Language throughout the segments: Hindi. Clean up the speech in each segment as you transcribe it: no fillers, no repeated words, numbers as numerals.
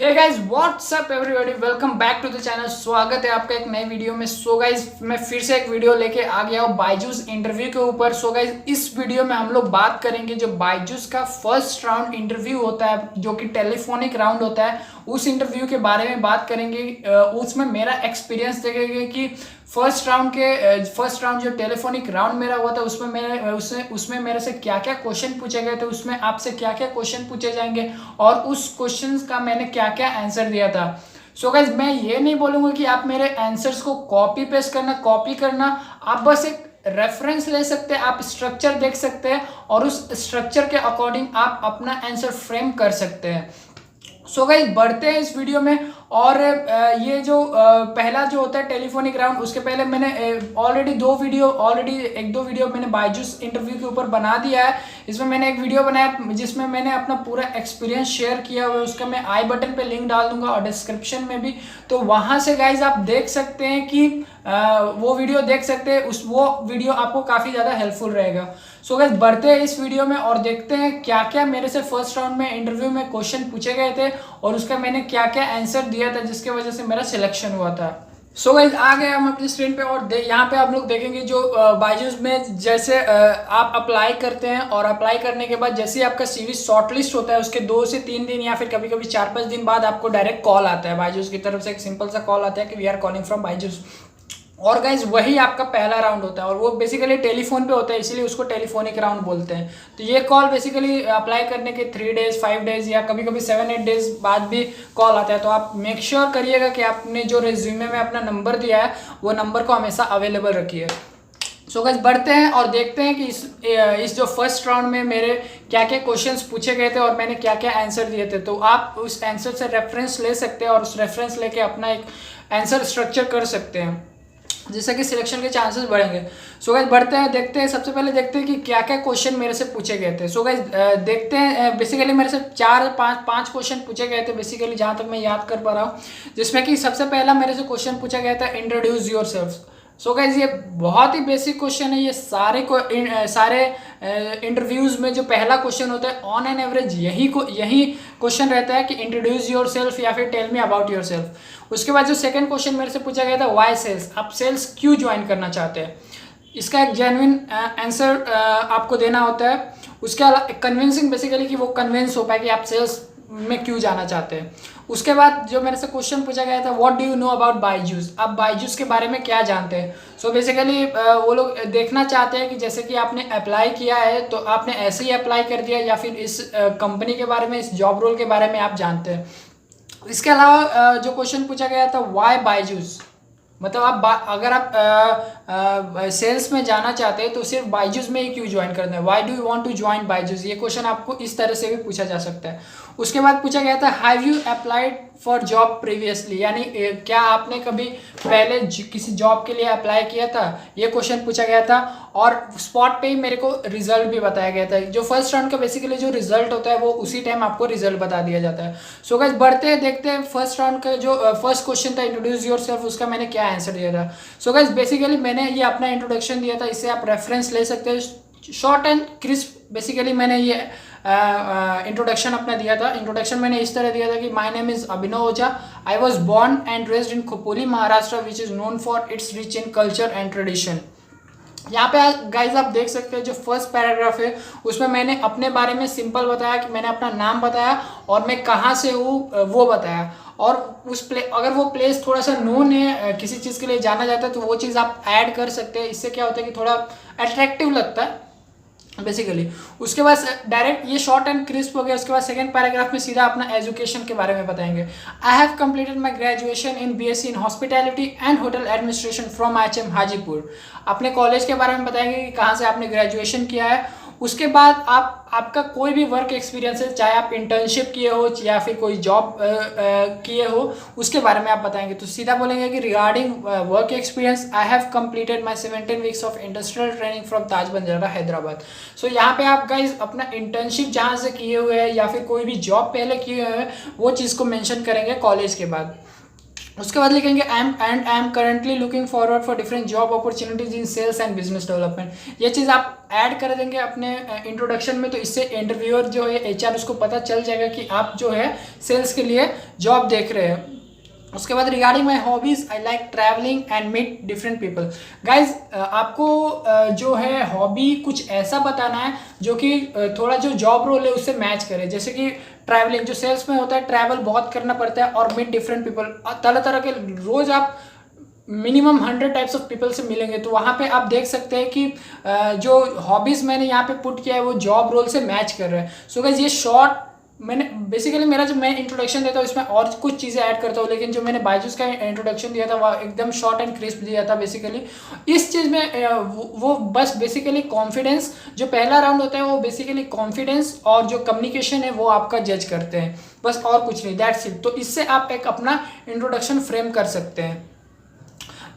Hey guys what's up everybody, welcome back to the channel. स्वागत है आपका एक नई वीडियो में। सो गाइस मैं फिर से एक वीडियो लेके आ गया हूँ बायजूस इंटरव्यू के ऊपर। सो गाइस इस वीडियो में हम लोग बात करेंगे जो बायजूस का फर्स्ट राउंड इंटरव्यू होता है, जो कि टेलीफोनिक राउंड होता है, उस इंटरव्यू के बारे में बात करेंगे। उसमें मेरा एक्सपीरियंस देखेंगे कि फर्स्ट राउंड जो टेलीफोनिक राउंड मेरा हुआ था उसमें मेरे से क्या क्या क्वेश्चन पूछे गए थे, उसमें आपसे क्या क्या क्वेश्चन पूछे जाएंगे और उस क्वेश्चन का मैंने क्या क्या आंसर दिया था। सो गाइस मैं ये नहीं बोलूँगा कि आप मेरे आंसर्स को कॉपी पेस्ट कॉपी करना। आप बस एक रेफरेंस ले सकते हैं, आप स्ट्रक्चर देख सकते हैं और उस स्ट्रक्चर के अकॉर्डिंग आप अपना आंसर फ्रेम कर सकते हैं। सो गाइस बढ़ते हैं इस वीडियो में। और ये जो पहला जो होता है टेलीफोनिक राउंड, उसके पहले मैंने ऑलरेडी एक दो वीडियो मैंने बायजूस इंटरव्यू के ऊपर बना दिया है। इसमें मैंने एक वीडियो बनाया जिसमें मैंने अपना पूरा एक्सपीरियंस शेयर किया हुआ है। उसका मैं आई बटन पे लिंक डाल दूंगा और डिस्क्रिप्शन में भी, तो वहां से गाइज आप देख सकते हैं कि वो वीडियो देख सकते हैं। वो वीडियो आपको काफ़ी ज़्यादा हेल्पफुल रहेगा। सो गाइस बढ़ते हैं इस वीडियो में और देखते हैं क्या क्या मेरे से फर्स्ट राउंड में इंटरव्यू में क्वेश्चन पूछे गए थे और उसका मैंने क्या क्या आंसर दिया था जिसकी वजह से मेरा सिलेक्शन हुआ था। सो गाइस आ गए हम अपनी स्क्रीन पे और यहाँ पे आप लोग देखेंगे जो बायजूस में जैसे आप अप्लाई करते हैं और अप्लाई करने के बाद जैसे ही आपका सीवी शॉर्टलिस्ट होता है उसके 2 से 3 दिन या फिर कभी कभी 4-5 दिन बाद आपको डायरेक्ट कॉल आता है बायजूस की तरफ से। एक सिंपल सा कॉल आता है कि we are calling from Byju's. और गाइज वही आपका पहला राउंड होता है और वो बेसिकली टेलीफोन पे होता है, इसीलिए उसको टेलीफोनिक राउंड बोलते हैं। तो ये कॉल बेसिकली अप्लाई करने के 3 डेज 5 डेज या कभी कभी 7-8 डेज बाद भी कॉल आता है। तो आप मेक श्योर करिएगा कि आपने जो रेज्यूमे में अपना नंबर दिया है वो नंबर को हमेशा अवेलेबल रखिए। सो गाइस बढ़ते हैं और देखते हैं कि इस जो फर्स्ट राउंड में मेरे क्या क्या क्वेश्चंस पूछे गए थे और मैंने क्या क्या आंसर दिए थे। तो आप उस आंसर से रेफरेंस ले सकते हैं और उस रेफरेंस लेके अपना एक आंसर स्ट्रक्चर कर सकते हैं जिससे कि सिलेक्शन के चांसेस बढ़ेंगे। सो गाइस बढ़ते हैं, देखते हैं। सबसे पहले देखते हैं कि क्या क्या क्वेश्चन मेरे से पूछे गए थे। सो गाइस देखते हैं। बेसिकली मेरे से 4-5 क्वेश्चन पूछे गए थे बेसिकली, जहाँ तक मैं याद कर पा रहा हूँ, जिसमें कि सबसे पहला मेरे से क्वेश्चन पूछा गया था introduce your self. So guys ये बहुत ही बेसिक क्वेश्चन है। ये सारे इंटरव्यूज में जो पहला क्वेश्चन होता है ऑन एन एवरेज यही क्वेश्चन रहता है कि इंट्रोड्यूस योर सेल्फ या फिर tell me about yourself. उसके बाद जो सेकंड क्वेश्चन मेरे से पूछा गया था वाई सेल्स, आप सेल्स क्यों ज्वाइन करना चाहते हैं। इसका एक जेन्युइन आंसर आपको देना होता है। उसके अलावा कन्विंसिंग, बेसिकली कि वो कन्विंस हो पाए कि आप सेल्स में क्यों जाना चाहते हैं। उसके बाद जो मेरे से क्वेश्चन पूछा गया था what do you know about Byju's, आप बायजूस के बारे में क्या जानते हैं। सो बेसिकली वो लोग देखना चाहते हैं कि जैसे कि आपने अप्लाई किया है तो आपने ऐसे ही अप्लाई कर दिया या फिर इस कंपनी के बारे में, इस जॉब रोल के बारे में आप जानते हैं। इसके अलावा जो क्वेश्चन पूछा गया था वाई बायजूस, मतलब अगर आप सेल्स में जाना चाहते हैं तो सिर्फ बायजूस में ही क्यों ज्वाइन करना है, why do you want to join Byju's. ये क्वेश्चन आपको इस तरह से भी पूछा जा सकता है। उसके बाद पूछा गया था have you applied for job previously, यानी क्या आपने कभी पहले किसी जॉब के लिए अप्लाई किया था, ये क्वेश्चन पूछा गया था। और स्पॉट पे ही मेरे को रिजल्ट भी बताया गया था। जो फर्स्ट राउंड का बेसिकली जो रिजल्ट होता है वो उसी टाइम आपको रिजल्ट बता दिया जाता है। सो गाइस बढ़ते हैं, देखते हैं फर्स्ट राउंड का जो फर्स्ट क्वेश्चन था इंट्रोड्यूस योर सेल्फ, उसका मैंने क्या आंसर दिया था। सो गाइस बेसिकली मैंने ये अपना इंट्रोडक्शन दिया था, इससे आप रेफरेंस ले सकते हैं। शॉर्ट एंड क्रिस्प बेसिकली मैंने ये इंट्रोडक्शन अपना दिया था। इंट्रोडक्शन मैंने इस तरह दिया था कि my name is Abhinav Ojha, I was born and raised in Khopoli Maharashtra which is known for its rich in culture and tradition. यहाँ पे गाइज आप देख सकते हैं जो फर्स्ट पैराग्राफ है उसमें मैंने अपने बारे में सिंपल बताया कि मैंने अपना नाम बताया और मैं कहाँ से हूँ वो बताया। और अगर वो प्लेस थोड़ा सा नोन है, किसी चीज़ के लिए जाना जाता है, तो वो चीज़ आप ऐड कर सकते हैं। इससे क्या होता है कि थोड़ा अट्रैक्टिव लगता है बेसिकली। उसके बाद डायरेक्ट ये शॉर्ट एंड क्रिस्प हो गया। उसके बाद सेकंड पैराग्राफ में सीधा अपना एजुकेशन के बारे में बताएंगे। आई have completed my graduation in BSc in hospitality and hotel administration from IHM Hajipur. अपने कॉलेज के बारे में बताएंगे कि कहाँ से आपने ग्रेजुएशन किया है। उसके बाद आपका कोई भी वर्क एक्सपीरियंस है, चाहे आप इंटर्नशिप किए हो या फिर कोई जॉब किए हो, उसके बारे में आप बताएंगे। तो सीधा बोलेंगे कि regarding work experience I have completed my 17 weeks of industrial training from Taj Banjara Hyderabad. So यहाँ पे आप गाइज अपना इंटर्नशिप जहाँ से किए हुए हैं या फिर कोई भी जॉब पहले किए हुए हैं वो चीज़ को मेंशन करेंगे कॉलेज के बाद। उसके बाद लिखेंगे I am currently looking forward for different job opportunities in sales and business development. ये चीज़ आप ऐड कर देंगे अपने इंट्रोडक्शन में, तो इससे इंटरव्यूअर जो है एचआर उसको पता चल जाएगा कि आप जो है सेल्स के लिए जॉब देख रहे हैं। उसके बाद regarding my hobbies I like travelling and meet different people. Guys आपको जो है हॉबी कुछ ऐसा बताना है जो कि थोड़ा जो जॉब रोल है उससे मैच करे। जैसे कि ट्रैवलिंग, जो सेल्स में होता है ट्रैवल बहुत करना पड़ता है, और मीट डिफरेंट पीपल, तरह तरह के रोज आप मिनिमम 100 टाइप्स ऑफ पीपल से मिलेंगे। तो वहाँ पे आप देख सकते हैं कि जो हॉबीज़ मैंने यहाँ पे पुट किया है वो जॉब रोल से मैच कर रहा है। सो गाइज ये शॉर्ट मैंने बेसिकली मेरा जो मैं इंट्रोडक्शन देता हूँ इसमें और कुछ चीज़ें ऐड करता हूँ, लेकिन जो मैंने बायजूस का इंट्रोडक्शन दिया था वो एकदम शॉर्ट एंड क्रिस्प दिया था। बेसिकली इस चीज़ में वो बस बेसिकली कॉन्फिडेंस, जो पहला राउंड होता है वो बेसिकली कॉन्फिडेंस और जो कम्युनिकेशन है वो आपका जज करते हैं, बस और कुछ नहीं, दैट्स इट। तो इससे आप एक अपना इंट्रोडक्शन फ्रेम कर सकते हैं।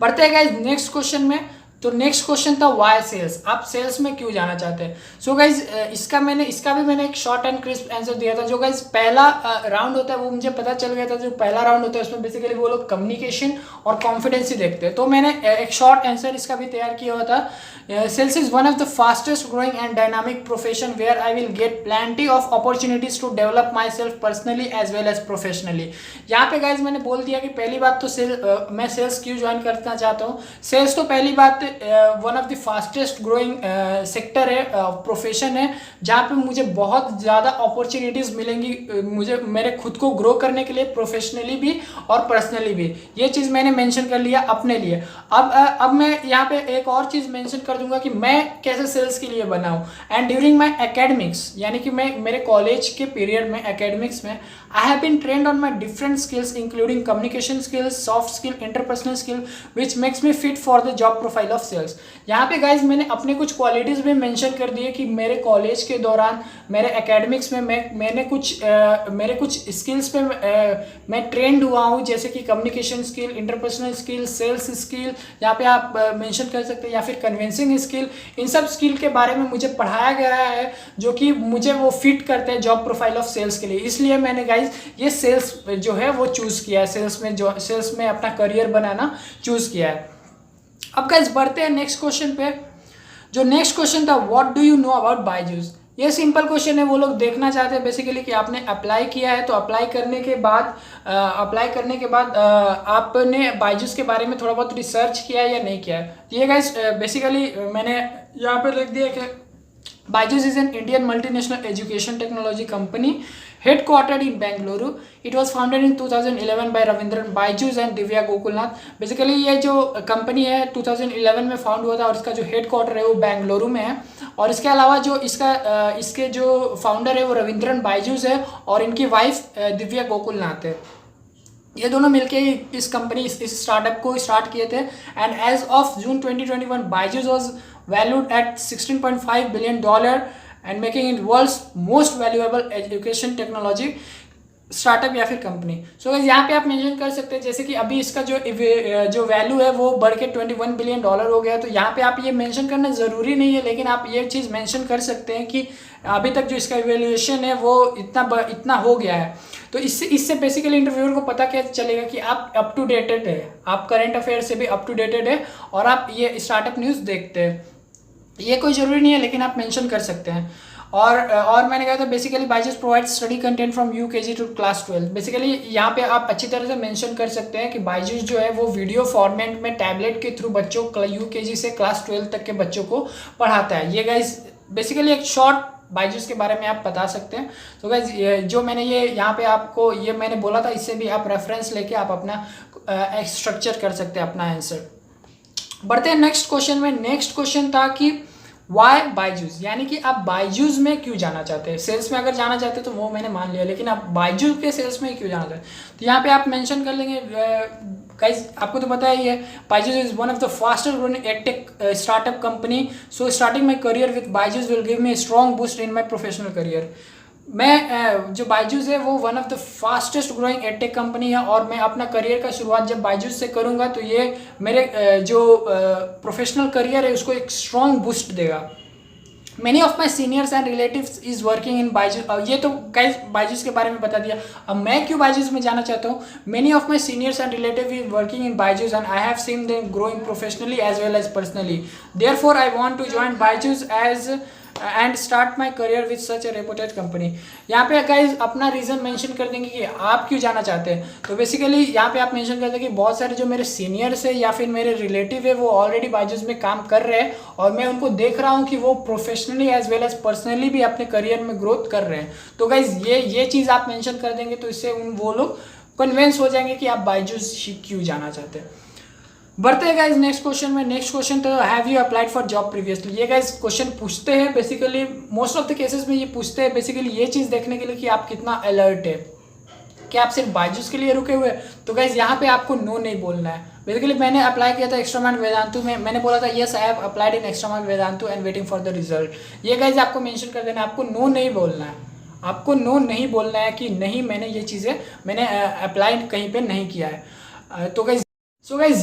बढ़ते हैं गाइज नेक्स्ट क्वेश्चन में। तो नेक्स्ट क्वेश्चन था वाई सेल्स, आप सेल्स में क्यों जाना चाहते हैं। सो गाइज इसका भी मैंने एक शॉर्ट एंड क्रिस्प आंसर दिया था। जो गाइज पहला राउंड होता है वो मुझे पता चल गया था, जो पहला राउंड होता है उसमें बेसिकली वो लोग कम्युनिकेशन और कॉन्फिडेंस ही देखते हैं। तो मैंने एक शॉर्ट आंसर इसका भी तैयार किया हुआ था। Sales is one of the fastest growing and dynamic profession where I will get plenty of opportunities to develop myself personally as well as professionally. यहाँ पे गाइज मैंने बोल दिया कि पहली बात तो मैं सेल्स क्यों ज्वाइन करना चाहता हूँ। सेल्स तो पहली बात one of the fastest growing sector है, प्रोफेशन है, जहाँ पे मुझे बहुत ज़्यादा अपॉर्चुनिटीज़ मिलेंगी, मुझे मेरे खुद को ग्रो करने के लिए प्रोफेशनली भी और पर्सनली भी। ये चीज़ मैंने मेंशन कर लिया अपने लिए। अब मैं यहाँ पे एक और चीज़ मेंशन कर दूंगा कि मैं कैसे सेल्स के लिए बना हूँ। एंड ड्यूरिंग माई एकेडमिक्स, यानी कि मैं मेरे कॉलेज के पीरियड में एकेडमिक्स में I have been trained on my different skills including communication skills, soft skill, interpersonal skill which makes me fit for the job profile of sales. यहाँ पे गाइज मैंने अपने कुछ क्वालिटीज़ भी मेंशन कर दिए कि मेरे कॉलेज के दौरान मेरे एकेडमिक्स में मेरे कुछ स्किल्स पे मैं ट्रेंड हुआ हूँ, जैसे कि communication skill, interpersonal skill, sales skill, यहाँ पे आप मेंशन कर सकते हैं, या फिर कन्विंसिंग स्किल। इन सब स्किल के बारे में मुझे पढ़ाया गया है जो कि मुझे वो फिट करते हैं जॉब प्रोफाइल ऑफ सेल्स के लिए। इसलिए मैंने गाइज ये सेल्स जो है वो चूज़ किया है, सेल्स में अपना करियर बनाना चूज़ किया है। अब गाइस बढ़ते हैं नेक्स्ट क्वेश्चन पे। जो नेक्स्ट क्वेश्चन था what do you know about Byju's. ये सिंपल क्वेश्चन है, वो लोग देखना चाहते हैं बेसिकली कि आपने अप्लाई किया है, तो अप्लाई करने के बाद आपने बायजूस के बारे में थोड़ा बहुत रिसर्च किया है या नहीं किया है। ये गाइस बेसिकली मैंने यहाँ पे लिख दिया कि Byju's is an Indian multinational education technology company headquartered in Bengaluru. It was founded in 2011 by Ravindran Baijus and Divya Gokulnath. Basically ये जो कंपनी है 2011 में फाउंड हुआ था और इसका जो हेड क्वार्टर है वो बेंगलुरु में है। और इसके अलावा जो इसके जो फाउंडर है वो रविंद्रन बाइजूस है और इनकी वाइफ दिव्या गोकुलनाथ है। ये दोनों मिलके इस कंपनी इस स्टार्टअप को स्टार्ट किए थे। And as of June 2021 Byju's was valued at $16.5 billion and making it world's most valuable education technology startup या फिर कंपनी। सो यहाँ पे आप मेंशन कर सकते हैं जैसे कि अभी इसका जो वैल्यू है वो बढ़ के $21 बिलियन हो गया। तो यहाँ पे आप ये मेंशन करना ज़रूरी नहीं है, लेकिन आप ये चीज़ मेंशन कर सकते हैं कि अभी तक जो इसका इवैल्यूएशन है वो इतना हो गया है। तो इससे बेसिकली इंटरव्यूअर को पता क्या चलेगा कि आप अप टू डेटेड है, आप करंट अफेयर से भी अप टू डेटेड है और आप ये स्टार्टअप न्यूज़ देखते हैं। ये कोई ज़रूरी नहीं है, लेकिन आप मेंशन कर सकते हैं। और मैंने कहा था basically Byju's provide study content from UKG to class 12। Basically यहाँ पे आप अच्छी तरह से मेंशन कर सकते हैं कि बायजूस जो है वो वीडियो फॉर्मेट में टैबलेट के थ्रू बच्चों यूकेजी से क्लास 12 तक के बच्चों को पढ़ाता है। ये गाइज बेसिकली एक शॉर्ट बायजूस के बारे में आप बता सकते हैं। तो गाइज जो मैंने ये यहाँ पे आपको ये मैंने बोला था, इससे भी आप रेफरेंस लेके आप अपना स्ट्रक्चर कर सकते हैं अपना आंसर। बढ़ते हैं नेक्स्ट क्वेश्चन में। नेक्स्ट क्वेश्चन था कि वाई बायजूस, यानी कि आप बायजूस में क्यों जाना चाहते हैं। सेल्स में अगर जाना चाहते हैं तो वो मैंने मान लिया, लेकिन आप बायजूस के सेल्स में क्यों जाना चाहते हैं। तो यहाँ पे आप मेंशन कर लेंगे गाइस, आपको तो पता ही है Byju's is one of the fastest growing edtech startup company. So starting my career with Byju's will give me a strong boost in my professional career. मैं जो बायजूस है वो one of the fastest growing edtech company है और मैं अपना करियर का शुरुआत जब बायजूस से करूंगा तो ये मेरे जो प्रोफेशनल करियर है उसको एक स्ट्रॉन्ग बूस्ट देगा। Many of my seniors and relatives is working in Byju's. ये तो गाइज बायजूस के बारे में बता दिया। अब मैं क्यों बायजूस में जाना चाहता हूँ। Many of my seniors and relatives is working in Byju's and I have seen them growing professionally as well as personally. Therefore I want to join Byju's as and start my career with such A reputed company. यहाँ पे गाइज अपना रीज़न मेंशन कर देंगे कि आप क्यों जाना चाहते हैं। तो बेसिकली यहाँ पे आप मेंशन कर देंगे कि बहुत सारे जो मेरे सीनियर्स है या फिर मेरे रिलेटिव है वो ऑलरेडी बायजूस में काम कर रहे हैं और मैं उनको देख रहा हूँ कि वो professionally as well as personally भी अपने करियर में ग्रोथ कर रहे हैं। तो गाइज ये चीज़ आप मेंशन कर देंगे तो इससे वो लोग कन्विंस हो जाएंगे कि आप बायजूस क्यों जाना चाहते हैं। बढ़ते हैं गाइज नेक्स्ट क्वेश्चन में। नेक्स्ट क्वेश्चन तो have you applied for job previously. ये गाइज क्वेश्चन पूछते हैं basically, most of the cases में ये पूछते हैं बेसिकली ये चीज़ देखने के लिए कि आप कितना अलर्ट है, कि आप सिर्फ बायजूस के लिए रुके हुए। तो गाइज यहाँ पे आपको नो नहीं बोलना है। बेसिकली मैंने अप्लाई किया था एक्स्ट्रा मार्ट वेदांतु में, मैंने बोला था yes I have applied in extra mart Vedantu and waiting for the result. ये गाइज आपको मेंशन कर देना है, आपको नो नहीं बोलना है। आपको नो नहीं बोलना है कि नहीं मैंने ये चीज़ें मैंने अप्लाई कहीं पे नहीं किया है। तो गाइज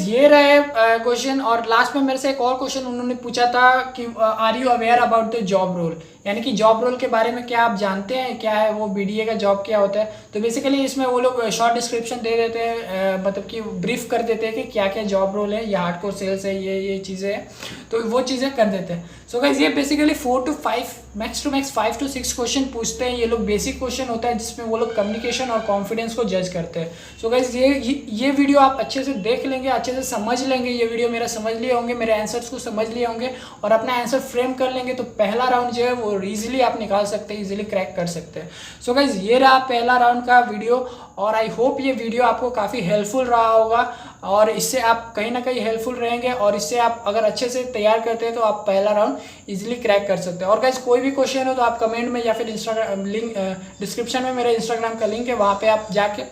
ये रहे क्वेश्चन। और लास्ट में मेरे से एक और क्वेश्चन उन्होंने पूछा था कि are you aware about the job role, यानी कि जॉब रोल के बारे में क्या आप जानते हैं, क्या है वो बीडीए का जॉब क्या होता है। तो बेसिकली इसमें वो लोग शॉर्ट डिस्क्रिप्शन दे देते हैं, मतलब कि ब्रीफ कर देते हैं कि क्या क्या जॉब रोल है, ये हार्डकोर सेल्स है, ये चीज़ें हैं, तो वो चीज़ें कर देते हैं। सो गाइस ये basically 4 to 5 max to max 5 to 6 question पूछते हैं। ये लोग बेसिक क्वेश्चन होता है जिसमें वो लोग कम्युनिकेशन और कॉन्फिडेंस को जज करते हैं। सो गाइस ये वीडियो आप अच्छे से देख लेंगे, अच्छे से समझ लेंगे, ये वीडियो मेरा समझ लिए होंगे, मेरे आंसर्स को समझ लिए होंगे और अपना आंसर फ्रेम कर लेंगे, तो पहला राउंड जो है वो ईजिली आप निकाल सकते हैं, ईजिली क्रैक कर सकते हैं। सो गाइस ये रहा पहला राउंड का वीडियो और आई होप ये वीडियो आपको काफ़ी हेल्पफुल रहा होगा और इससे आप कहीं ना कहीं हेल्पफुल रहेंगे और इससे आप अगर अच्छे से तैयार करते हैं तो आप पहला राउंड इजीली क्रैक कर सकते हैं। और गाइस कोई भी क्वेश्चन हो तो आप कमेंट में या फिर इंस्टाग्राम लिंक डिस्क्रिप्शन में मेरे इंस्टाग्राम का लिंक है, वहाँ पे आप जाके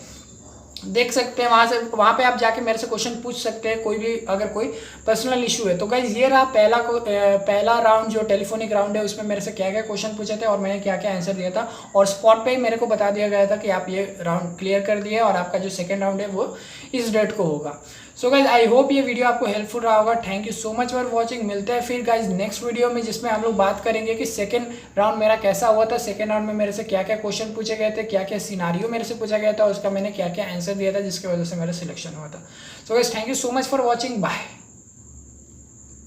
देख सकते हैं, वहाँ पे आप जाके मेरे से क्वेश्चन पूछ सकते हैं, कोई भी अगर कोई पर्सनल इशू है। तो गाइज ये रहा पहला राउंड जो टेलीफोनिक राउंड है, उसमें मेरे से क्या क्या क्वेश्चन पूछे थे और मैंने क्या क्या आंसर दिया था और स्पॉट पे ही मेरे को बता दिया गया था कि आप ये राउंड क्लियर कर दिए और आपका जो सेकेंड राउंड है वो इस डेट को होगा। सो गाइज आई होप ये वीडियो आपको हेल्पफुल रहा होगा। Thank you so much for watching. मिलते हैं फिर गाइज नेक्स्ट वीडियो में जिसमें हम लोग बात करेंगे कि सेकंड राउंड मेरा कैसा हुआ था, सेकंड राउंड में मेरे से क्या क्या क्वेश्चन पूछे गए थे, क्या क्या सिनारियो मेरे से पूछा गया था और उसका मैंने क्या क्या आंसर दिया था जिसकी वजह से मेरा सिलेक्शन हुआ था। So guys thank you so much for watching, bye.